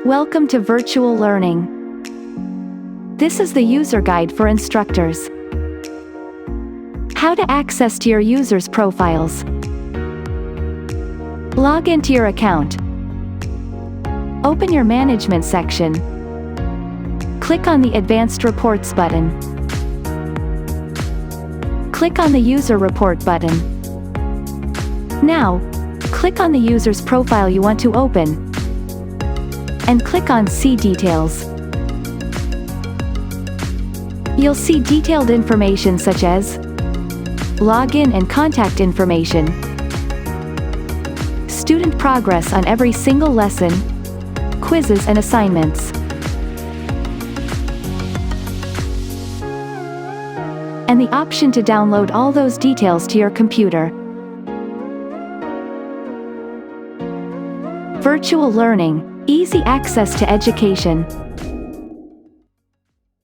Welcome to Virtual Learning. This is the user guide for instructors. How to access to your users' profiles. Log into your account. Open your management section. Click on the Advanced Reports button. Click on the User Report button. Now, click on the user's profile you want to open, and click on See Details. You'll see detailed information such as login and contact information, student progress on every single lesson, quizzes and assignments, and the option to download all those details to your computer. Virtual learning, easy access to education.